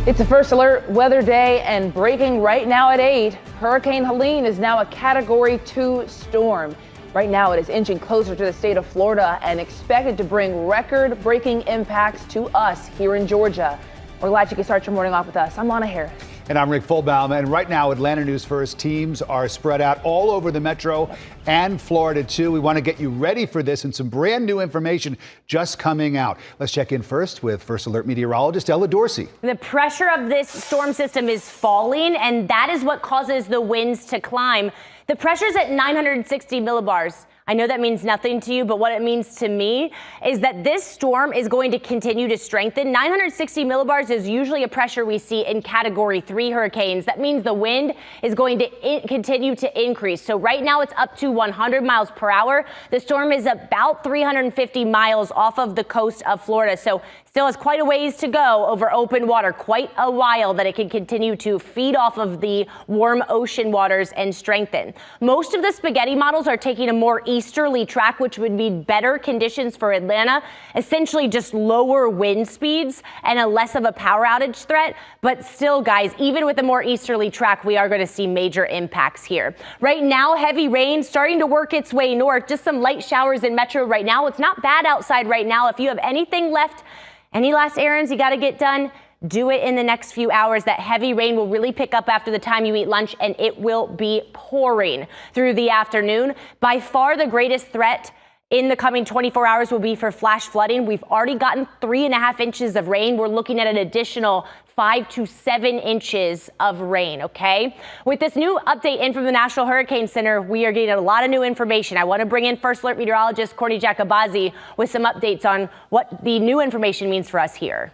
It's a first alert weather day and breaking right now at 8. Hurricane Helene is now a Category 2 storm. Right now it is inching closer to the state of Florida and expected to bring record-breaking impacts to us here in Georgia. We're glad you can start your morning off with us. I'm Lana Harris. And I'm Rick Fulbaum. And right now, Atlanta News First teams are spread out all over the metro and Florida, too. We want to get you ready for this and some brand new information just coming out. Let's check in first with First Alert meteorologist Ella Dorsey. The pressure of this storm system is falling, and that is what causes the winds to climb. The pressure's at 960 millibars. I know that means nothing to you, but what it means to me is that this storm is going to continue to strengthen. 960 millibars is usually a pressure we see in Category 3 hurricanes. That means the wind is going to continue to increase. So right now it's up to 100 miles per hour. The storm is about 350 miles off of the coast of Florida. So still has quite a ways to go over open water, quite a while that it can continue to feed off of the warm ocean waters and strengthen. Most of the spaghetti models are taking a more easterly track, which would mean better conditions for Atlanta, essentially just lower wind speeds and a less of a power outage threat. But still, guys, even with a more easterly track, we are going to see major impacts here. Right now, heavy rain starting to work its way north, just some light showers in Metro right now. It's not bad outside right now. If you have anything left, any last errands you got to get done, do it in the next few hours. That heavy rain will really pick up after the time you eat lunch, and it will be pouring through the afternoon. By far the greatest threat in the coming 24 hours will be for flash flooding. We've already gotten 3.5 inches of rain. We're looking at an additional 5 to 7 inches of rain, okay? With this new update in from the National Hurricane Center, we are getting a lot of new information. I want to bring in First Alert meteorologist Courtney Jacobazi with some updates on what the new information means for us here.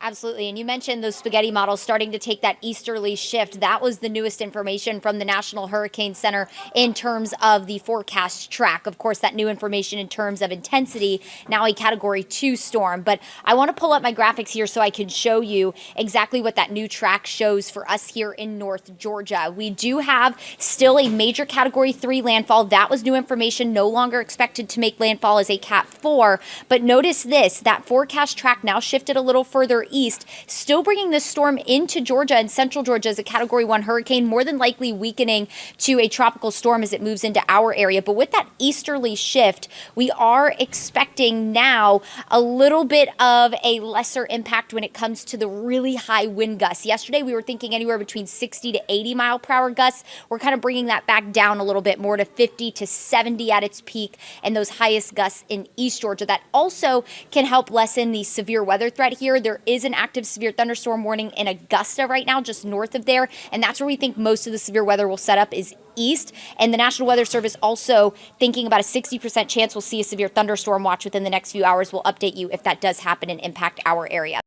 Absolutely. And you mentioned those spaghetti models starting to take that easterly shift. That was the newest information from the National Hurricane Center in terms of the forecast track. Of course, that new information in terms of intensity, now a Category 2 storm. But I want to pull up my graphics here so I can show you exactly what that new track shows for us here in North Georgia. We do have still a major Category 3 landfall. That was new information, no longer expected to make landfall as a Cat 4. But notice this, that forecast track now shifted a little further east, still bringing this storm into Georgia and central Georgia as a Category 1 hurricane, more than likely weakening to a tropical storm as it moves into our area. But with that easterly shift, we are expecting now a little bit of a lesser impact when it comes to the really high wind gusts. Yesterday, we were thinking anywhere between 60 to 80 mile per hour gusts. We're kind of bringing that back down a little bit more to 50 to 70 at its peak, and those highest gusts in East Georgia. That also can help lessen the severe weather threat here. There is an active severe thunderstorm warning in Augusta right now, just north of there, and that's where we think most of the severe weather will set up is east. And the National Weather Service also thinking about a 60% chance we'll see a severe thunderstorm watch within the next few hours. We'll update you if that does happen and impact our area.